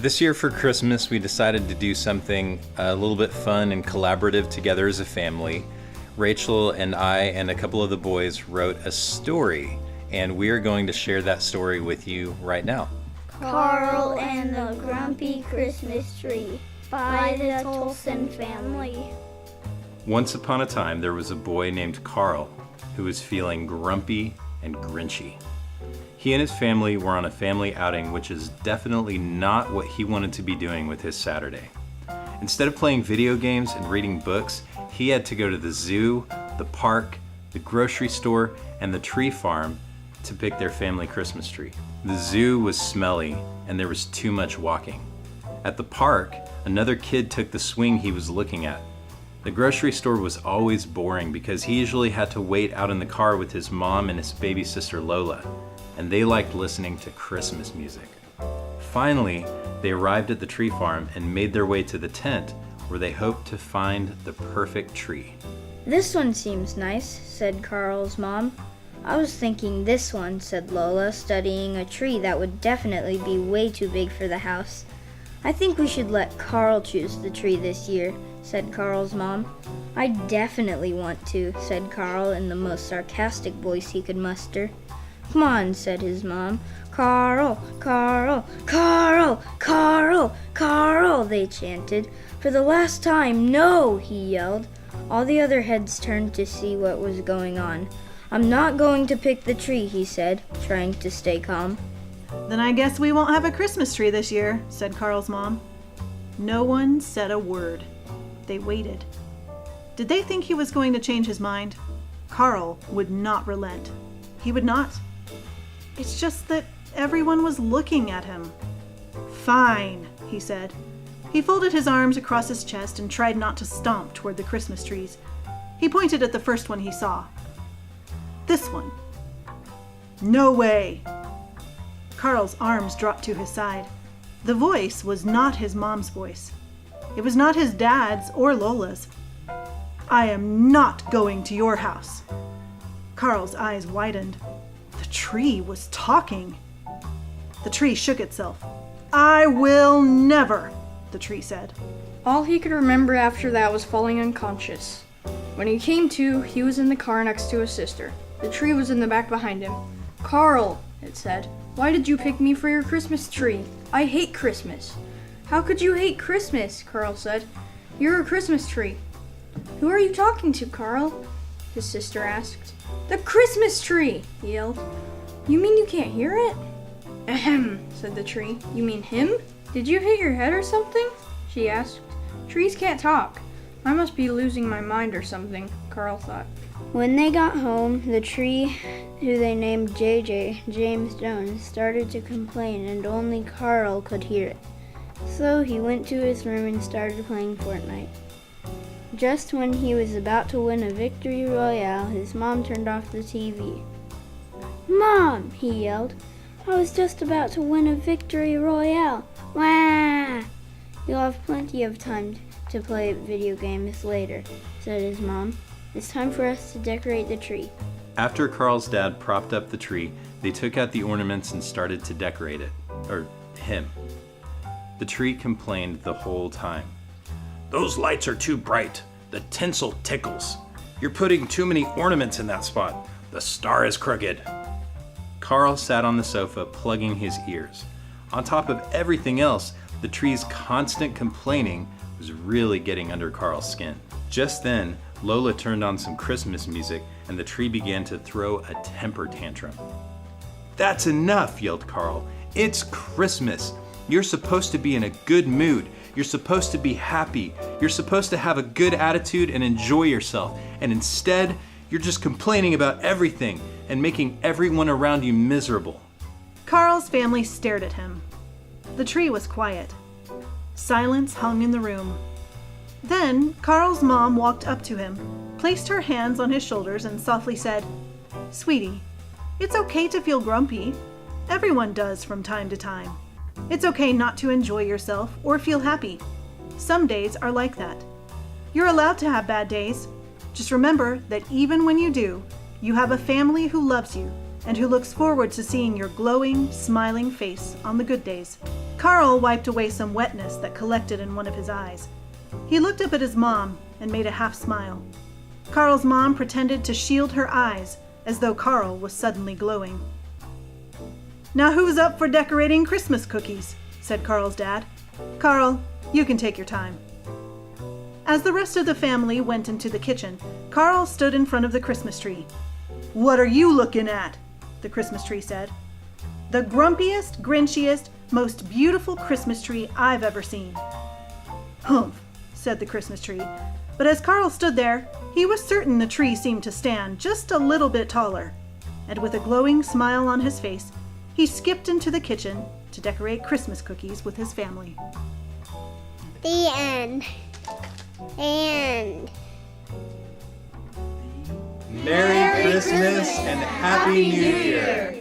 This year for Christmas, we decided to do something a little bit fun and collaborative together as a family. Rachel and I and a couple of the boys wrote a story, and we are going to share that story with you right now. Carl and the Grumpy Christmas Tree by the Tolson family. Once upon a time, there was a boy named Carl who was feeling grumpy and grinchy. He and his family were on a family outing, which is definitely not what he wanted to be doing with his Saturday. Instead of playing video games and reading books, he had to go to the zoo, the park, the grocery store, and the tree farm to pick their family Christmas tree. The zoo was smelly, and there was too much walking. At the park, another kid took the swing he was looking at. The grocery store was always boring because he usually had to wait out in the car with his mom and his baby sister Lola, and they liked listening to Christmas music. Finally, they arrived at the tree farm and made their way to the tent where they hoped to find the perfect tree. "This one seems nice," said Carl's mom. "I was thinking this one," said Lola, studying a tree that would definitely be way too big for the house. "I think we should let Carl choose the tree this year," said Carl's mom. "I definitely want to," said Carl in the most sarcastic voice he could muster. "Come on," said his mom. "Carl, Carl, Carl, Carl, Carl," they chanted. "For the last time, no," he yelled. All the other heads turned to see what was going on. "I'm not going to pick the tree," he said, trying to stay calm. "Then I guess we won't have a Christmas tree this year," said Carl's mom. No one said a word. They waited. Did they think he was going to change his mind? Carl would not relent. He would not. It's just that everyone was looking at him. "Fine," he said. He folded his arms across his chest and tried not to stomp toward the Christmas trees. He pointed at the first one he saw. "This one." "No way." Carl's arms dropped to his side. The voice was not his mom's voice. It was not his dad's or Lola's. "I am not going to your house." Carl's eyes widened. The tree was talking. The tree shook itself. "I will never," the tree said. All he could remember after that was falling unconscious. When he came to, he was in the car next to his sister. The tree was in the back behind him. "Carl," it said, "why did you pick me for your Christmas tree? I hate Christmas." "How could you hate Christmas?" Carl said. "You're a Christmas tree." "Who are you talking to, Carl?" his sister asked. "The Christmas tree!" he yelled. "You mean you can't hear it?" "Ahem," said the tree. "You mean him? Did you hit your head or something?" she asked. "Trees can't talk. I must be losing my mind or something," Carl thought. When they got home, the tree, who they named JJ, James Jones, started to complain, and only Carl could hear it. So he went to his room and started playing Fortnite. Just when he was about to win a victory royale, his mom turned off the TV. "Mom," he yelled, "I was just about to win a victory royale. Wah!" "You'll have plenty of time to play video games later," said his mom. "It's time for us to decorate the tree." After Carl's dad propped up the tree, they took out the ornaments and started to decorate it. Or him. The tree complained the whole time. "Those lights are too bright. The tinsel tickles. You're putting too many ornaments in that spot. The star is crooked." Carl sat on the sofa, plugging his ears. On top of everything else, the tree's constant complaining was really getting under Carl's skin. Just then, Lola turned on some Christmas music, and the tree began to throw a temper tantrum. "That's enough," yelled Carl. "It's Christmas. You're supposed to be in a good mood. You're supposed to be happy. You're supposed to have a good attitude and enjoy yourself. And instead, you're just complaining about everything and making everyone around you miserable." Carl's family stared at him. The tree was quiet. Silence hung in the room. Then Carl's mom walked up to him, placed her hands on his shoulders, and softly said, "Sweetie, it's okay to feel grumpy. Everyone does from time to time. It's okay not to enjoy yourself or feel happy. Some days are like that. You're allowed to have bad days. Just remember that even when you do, you have a family who loves you and who looks forward to seeing your glowing, smiling face on the good days. Carl wiped away some wetness that collected in one of his eyes. He looked up at his mom and made a half smile. Carl's mom pretended to shield her eyes as though Carl was suddenly glowing. "Now who's up for decorating Christmas cookies?" said Carl's dad. "Carl, you can take your time." As the rest of the family went into the kitchen, Carl stood in front of the Christmas tree. "What are you looking at?" the Christmas tree said. "The grumpiest, grinchiest, most beautiful Christmas tree I've ever seen." "Humph," said the Christmas tree. But as Carl stood there, he was certain the tree seemed to stand just a little bit taller. And with a glowing smile on his face, he skipped into the kitchen to decorate Christmas cookies with his family. The end. And Merry Christmas and Happy New Year!